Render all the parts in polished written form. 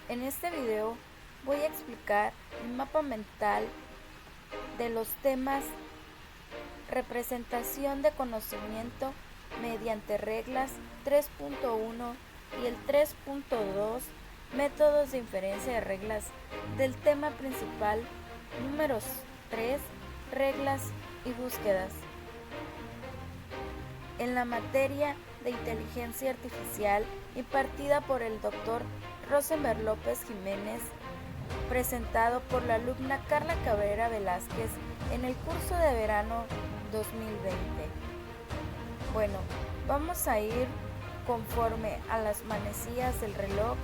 En este video voy a explicar un mapa mental de los temas representación de conocimiento mediante reglas 3.1 y el 3.2 métodos de inferencia de reglas del tema principal números 3 reglas y búsquedas. En la materia de inteligencia artificial impartida por el Dr. Rosenberg López Jiménez, presentado por la alumna Carla Cabrera Velázquez en el curso de verano 2020. Bueno, vamos a ir conforme a las manecillas del reloj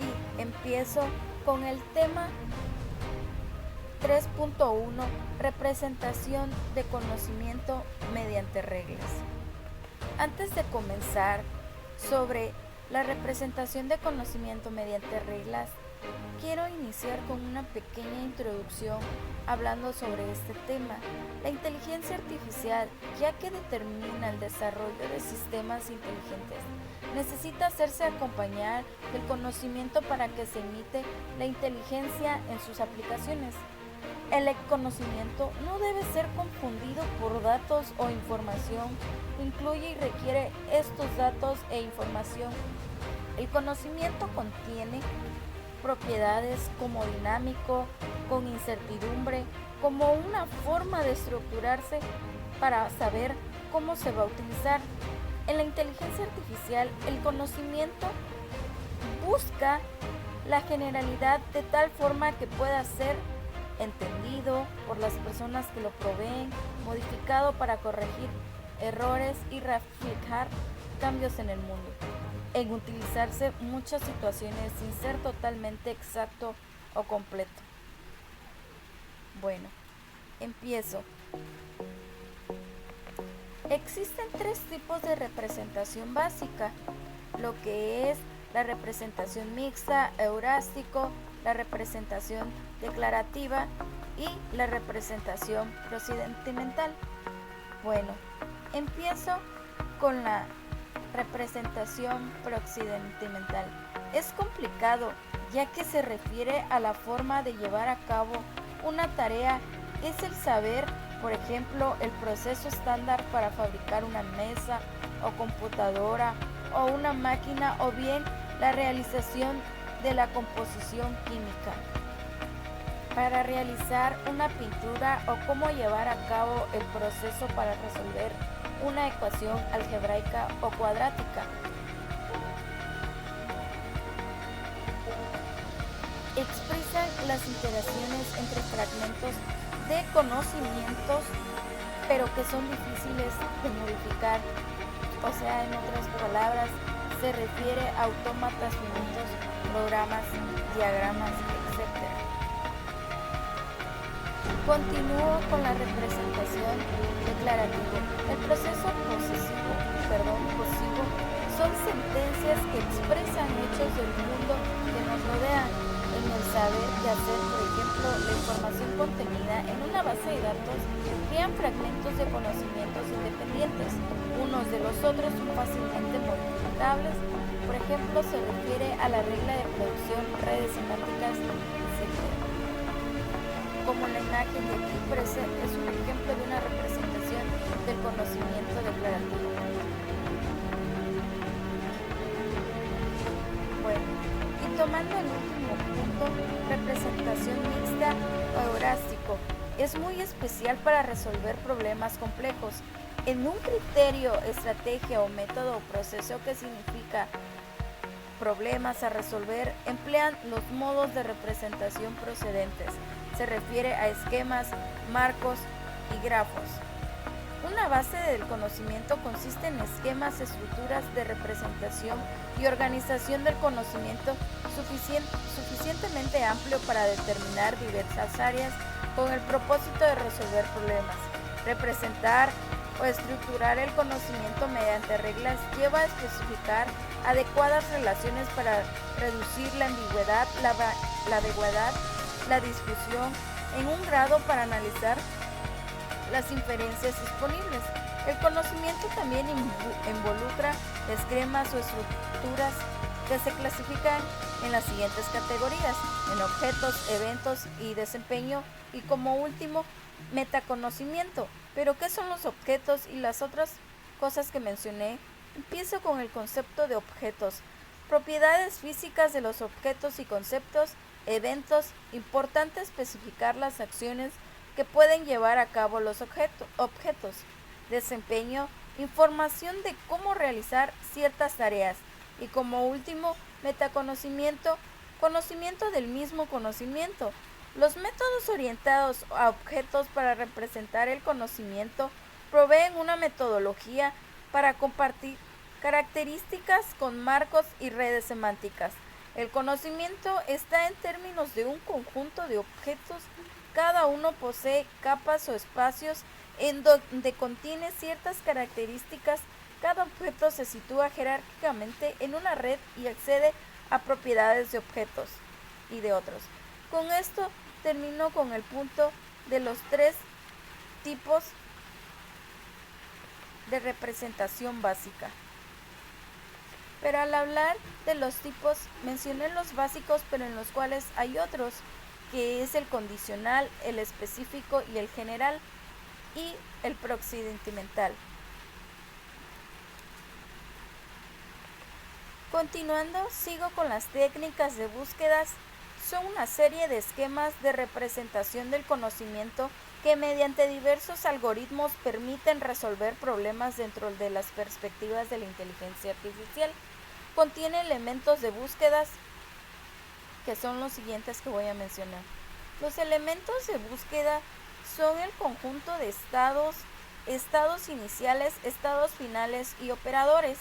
y empiezo con el tema 3.1, representación de conocimiento mediante reglas. Antes de comenzar sobre la representación de conocimiento mediante reglas, quiero iniciar con una pequeña introducción hablando sobre este tema. La inteligencia artificial, ya que determina el desarrollo de sistemas inteligentes, necesita hacerse acompañar del conocimiento para que se imite la inteligencia en sus aplicaciones. El conocimiento no debe ser confundido por datos o información, incluye y requiere estos datos e información. El conocimiento contiene propiedades como dinámico, con incertidumbre, como una forma de estructurarse para saber cómo se va a utilizar. En la inteligencia artificial, el conocimiento busca la generalidad de tal forma que pueda ser entendido por las personas que lo proveen, modificado para corregir errores y reflejar cambios en el mundo. En utilizarse muchas situaciones sin ser totalmente exacto o completo. Bueno, empiezo. Existen tres tipos de representación básica, lo que es la representación mixta, heurístico, la representación declarativa y la representación procedimental. Bueno, empiezo con la representación procedimental. Es complicado, ya que se refiere a la forma de llevar a cabo una tarea. Es el saber, por ejemplo, el proceso estándar para fabricar una mesa o computadora o una máquina, o bien la realización de la composición química para realizar una pintura, o cómo llevar a cabo el proceso para resolver una ecuación algebraica o cuadrática. Expresan las interacciones entre fragmentos de conocimientos, pero que son difíciles de modificar. O sea, en otras palabras, se refiere a autómatas finitos, programas, diagramas, etc. Continúo con la representación declarativa. El proceso posesivo son sentencias que expresan hechos del mundo que nos rodean. En el saber y hacer, por ejemplo, la información contenida en una base de datos crean fragmentos de conocimientos independientes. Unos de los otros son fácilmente modificables. Por ejemplo, se refiere a la regla de producción, redes semánticas, etc. Como la imagen de aquí presente es un ejemplo de una representación del conocimiento declarativo. Bueno, y tomando el último punto, representación mixta o heurístico, es muy especial para resolver problemas complejos. En un criterio, estrategia o método o proceso que significa problemas a resolver, emplean los modos de representación procedentes. Se refiere a esquemas, marcos y grafos. Una base del conocimiento consiste en esquemas, estructuras de representación y organización del conocimiento suficientemente amplio para determinar diversas áreas con el propósito de resolver problemas. Representar o estructurar el conocimiento mediante reglas lleva a especificar adecuadas relaciones para reducir la ambigüedad, la ambigüedad, la discusión en un grado para analizar las inferencias disponibles. El conocimiento también involucra esquemas o estructuras que se clasifican en las siguientes categorías: en objetos, eventos y desempeño, y como último, metaconocimiento. Pero ¿qué son los objetos y las otras cosas que mencioné? Empiezo con el concepto de objetos. Propiedades físicas de los objetos y conceptos. Eventos. Importante especificar las acciones que pueden llevar a cabo los objetos. Desempeño. Información de cómo realizar ciertas tareas. Y como último, metaconocimiento. Conocimiento del mismo conocimiento. Los métodos orientados a objetos para representar el conocimiento proveen una metodología para compartir características con marcos y redes semánticas. El conocimiento está en términos de un conjunto de objetos. Cada uno posee capas o espacios en donde contiene ciertas características. Cada objeto se sitúa jerárquicamente en una red y accede a propiedades de objetos y de otros. Con esto termino con el punto de los 3 tipos de representación básica. Pero al hablar de los tipos, mencioné los básicos, pero en los cuales hay otros, que es el condicional, el específico y el general, y el procedimental. Continuando, sigo con las técnicas de búsquedas. Son una serie de esquemas de representación del conocimiento que mediante diversos algoritmos permiten resolver problemas dentro de las perspectivas de la inteligencia artificial. Contiene elementos de búsquedas que son los siguientes que voy a mencionar. Los elementos de búsqueda son el conjunto de estados, estados iniciales, estados finales y operadores.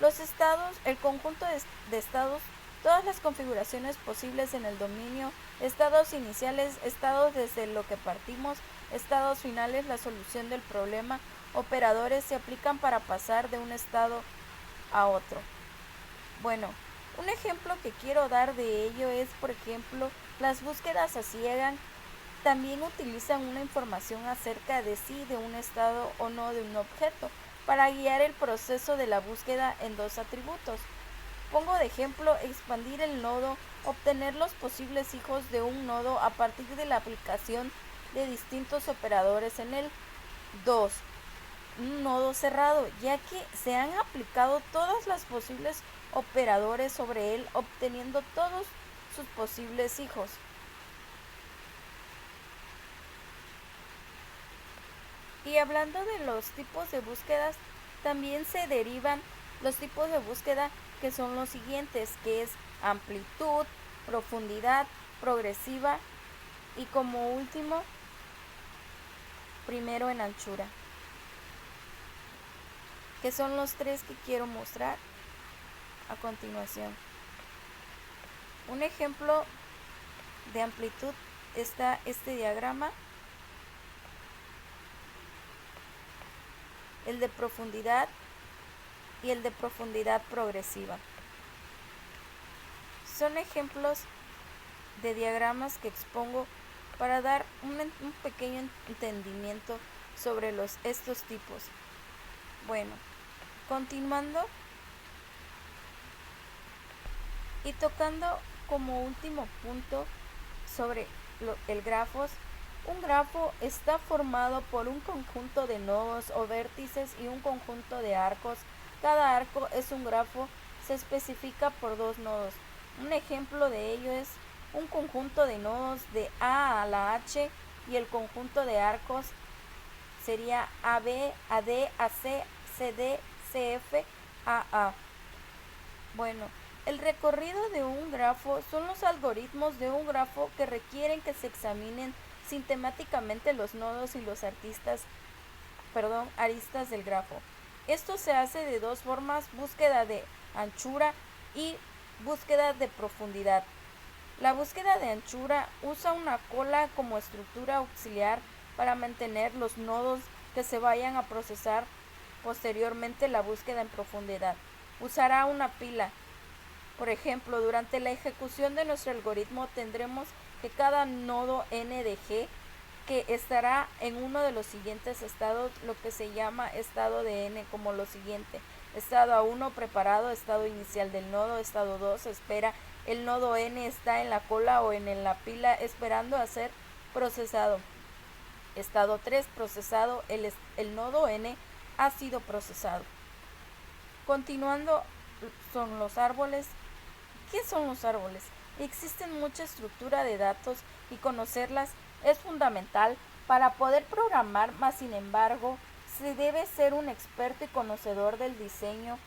Los estados, el conjunto de estados, todas las configuraciones posibles en el dominio, estados iniciales, estados desde lo que partimos, estados finales, la solución del problema, operadores se aplican para pasar de un estado a otro. Bueno, un ejemplo que quiero dar de ello es, por ejemplo, las búsquedas a ciegas también utilizan una información acerca de si de un estado o no de un objeto para guiar el proceso de la búsqueda en 2 atributos. Pongo de ejemplo expandir el nodo, obtener los posibles hijos de un nodo a partir de la aplicación de distintos operadores en él. 2. Un nodo cerrado, ya que se han aplicado todas las posibles operadores sobre él, obteniendo todos sus posibles hijos. Y hablando de los tipos de búsquedas, también se derivan los tipos de búsqueda que son los siguientes, que es amplitud, profundidad, progresiva y como último, primero en anchura, que son los 3 que quiero mostrar a continuación. Un ejemplo de amplitud está este diagrama. El de profundidad y el de profundidad progresiva. Son ejemplos de diagramas que expongo para dar un pequeño entendimiento sobre estos tipos. Bueno, continuando y tocando como último punto sobre el grafos. Un grafo está formado por un conjunto de nodos o vértices y un conjunto de arcos. Cada arco es un grafo, se especifica por 2 nodos. Un ejemplo de ello es un conjunto de nodos de A a la H y el conjunto de arcos sería AB, AD, AC, CD, CF, AA. Bueno, el recorrido de un grafo son los algoritmos de un grafo que requieren que se examinen sistemáticamente los nodos y los aristas del grafo. Esto se hace de 2 formas: búsqueda de anchura y búsqueda de profundidad. La búsqueda de anchura usa una cola como estructura auxiliar para mantener los nodos que se vayan a procesar posteriormente. La búsqueda en profundidad usará una pila. Por ejemplo, durante la ejecución de nuestro algoritmo tendremos que cada nodo n de g que estará en uno de los siguientes estados, lo que se llama estado de n, como lo siguiente: Estado A1 preparado, estado inicial del nodo, estado 2 espera, el nodo N está en la cola o en la pila esperando a ser procesado. Estado 3 procesado, el nodo N ha sido procesado. Continuando son los árboles. ¿Qué son los árboles? Existen mucha estructura de datos y conocerlas es fundamental para poder programar, mas sin embargo, se debe ser un experto y conocedor del diseño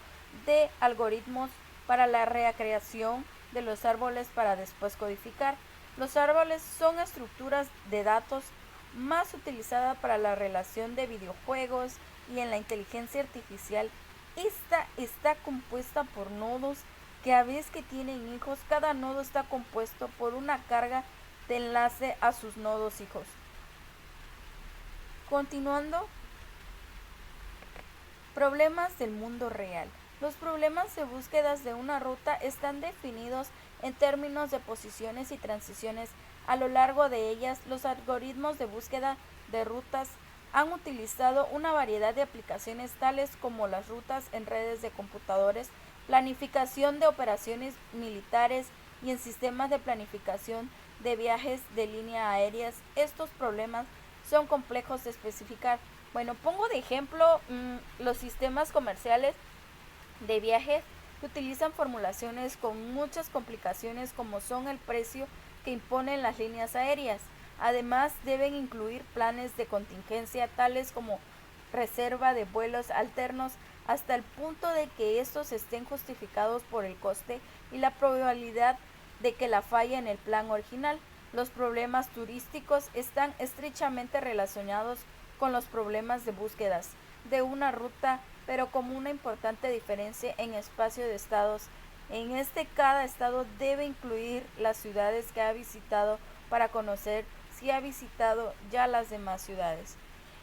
de algoritmos para la recreación de los árboles para después codificar. Los árboles son estructuras de datos más utilizadas para la relación de videojuegos y en la inteligencia artificial. Esta está compuesta por nodos que a vez que tienen hijos, cada nodo está compuesto por una carga de enlace a sus nodos hijos. Continuando, problemas del mundo real. Los problemas de búsquedas de una ruta están definidos en términos de posiciones y transiciones. A lo largo de ellas, los algoritmos de búsqueda de rutas han utilizado una variedad de aplicaciones tales como las rutas en redes de computadores, planificación de operaciones militares y en sistemas de planificación de viajes de línea aéreas. Estos problemas son complejos de especificar. Bueno, pongo de ejemplo los sistemas comerciales de viajes que utilizan formulaciones con muchas complicaciones como son el precio que imponen las líneas aéreas. Además, deben incluir planes de contingencia tales como reserva de vuelos alternos hasta el punto de que estos estén justificados por el coste y la probabilidad de que la falla en el plan original. Los problemas turísticos están estrechamente relacionados con los problemas de búsquedas de una ruta, pero con una importante diferencia en espacio de estados. En este, cada estado debe incluir las ciudades que ha visitado para conocer si ha visitado ya las demás ciudades.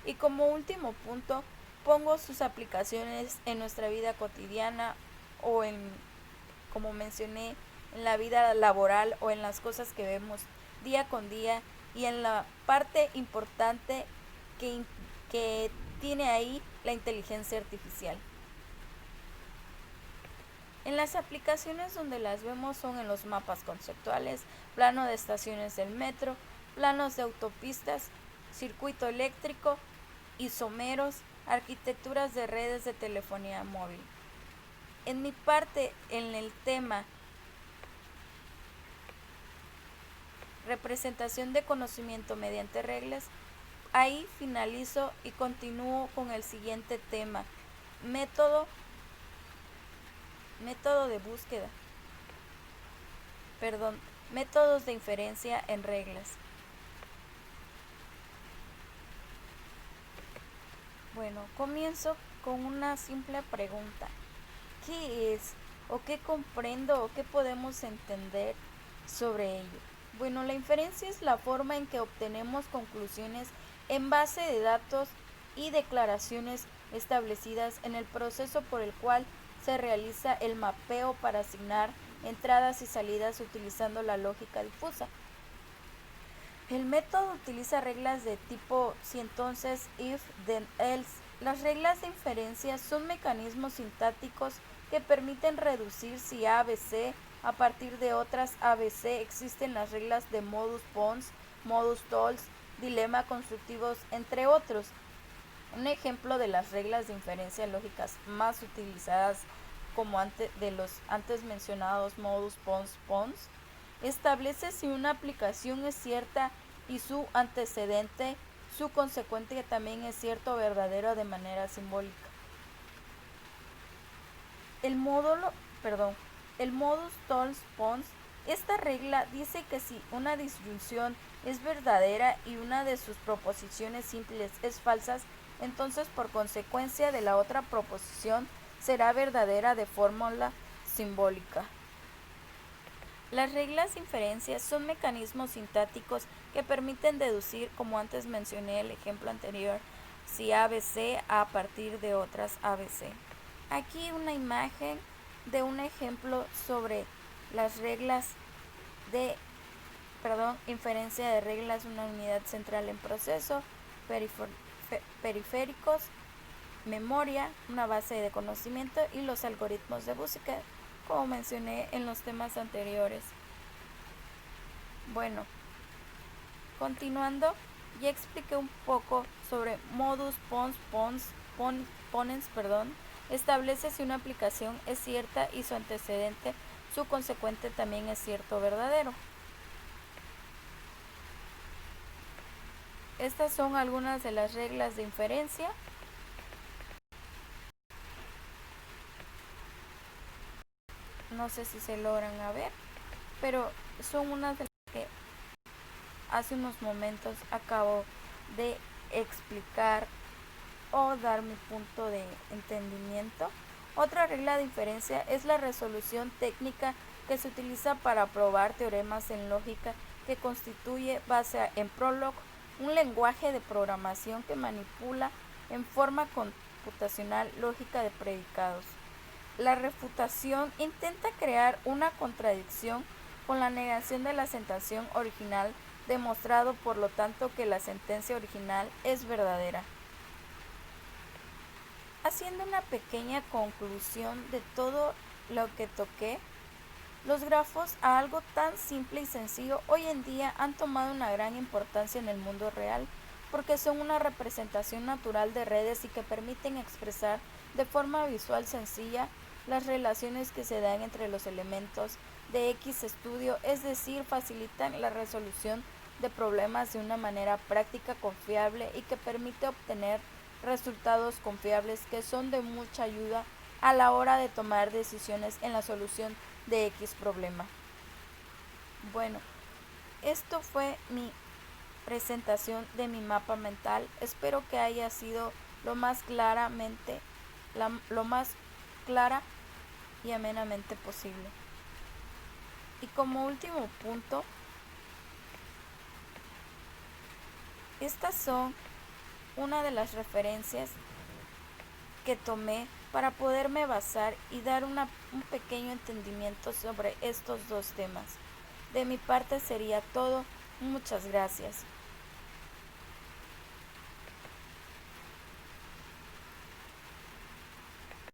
Y como último punto, pongo sus aplicaciones en nuestra vida cotidiana o como mencioné, en la vida laboral o en las cosas que vemos día con día y en la parte importante que tiene ahí la inteligencia artificial. En las aplicaciones donde las vemos son en los mapas conceptuales, plano de estaciones del metro, planos de autopistas, circuito eléctrico, isómeros, arquitecturas de redes de telefonía móvil. En mi parte, en el tema representación de conocimiento mediante reglas, ahí finalizo y continúo con el siguiente tema, método de búsqueda, métodos de inferencia en reglas. Bueno, comienzo con una simple pregunta. ¿Qué es o qué comprendo o qué podemos entender sobre ello? Bueno, la inferencia es la forma en que obtenemos conclusiones en base de datos y declaraciones establecidas en el proceso por el cual se realiza el mapeo para asignar entradas y salidas utilizando la lógica difusa. El método utiliza reglas de tipo si entonces, if, then, else. Las reglas de inferencia son mecanismos sintácticos que permiten reducir si A, B, C a partir de otras ABC. Existen las reglas de modus pons, modus tollens, dilema constructivos, entre otros. Un ejemplo de las reglas de inferencia lógicas más utilizadas como de los antes mencionados modus pons, establece si una aplicación es cierta y su antecedente, su consecuente también es cierto o verdadero de manera simbólica. El modus tollens pons, esta regla dice que si una disyunción es verdadera y una de sus proposiciones simples es falsa, entonces por consecuencia de la otra proposición será verdadera de fórmula simbólica. Las reglas de inferencia son mecanismos sintácticos que permiten deducir, como antes mencioné el ejemplo anterior, si ABC a partir de otras ABC. Aquí una imagen de un ejemplo sobre las reglas de inferencia de reglas, una unidad central en proceso, periféricos, memoria, una base de conocimiento y los algoritmos de búsqueda, como mencioné en los temas anteriores. Bueno, continuando, ya expliqué un poco sobre modus ponens, establece si una aplicación es cierta y su antecedente, su consecuente también es cierto o verdadero. Estas son algunas de las reglas de inferencia. No sé si se logran ver, pero son unas de las que hace unos momentos acabo de explicar o dar mi punto de entendimiento. Otra regla de inferencia es la resolución técnica que se utiliza para probar teoremas en lógica, que constituye base en Prolog, un lenguaje de programación que manipula en forma computacional lógica de predicados. La refutación intenta crear una contradicción con la negación de la sentencia original, demostrado por lo tanto que la sentencia original es verdadera. Haciendo una pequeña conclusión de todo lo que toqué, los grafos, a algo tan simple y sencillo, hoy en día han tomado una gran importancia en el mundo real, porque son una representación natural de redes y que permiten expresar de forma visual sencilla las relaciones que se dan entre los elementos de X estudio, es decir, facilitan la resolución de problemas de una manera práctica, confiable y que permite obtener resultados confiables que son de mucha ayuda a la hora de tomar decisiones en la solución de X problema. Bueno, esto fue mi presentación de mi mapa mental. Espero que haya sido lo más clara y amenamente posible. Y como último punto, estas son una de las referencias que tomé para poderme basar y dar un pequeño entendimiento sobre estos dos temas. De mi parte sería todo. Muchas gracias.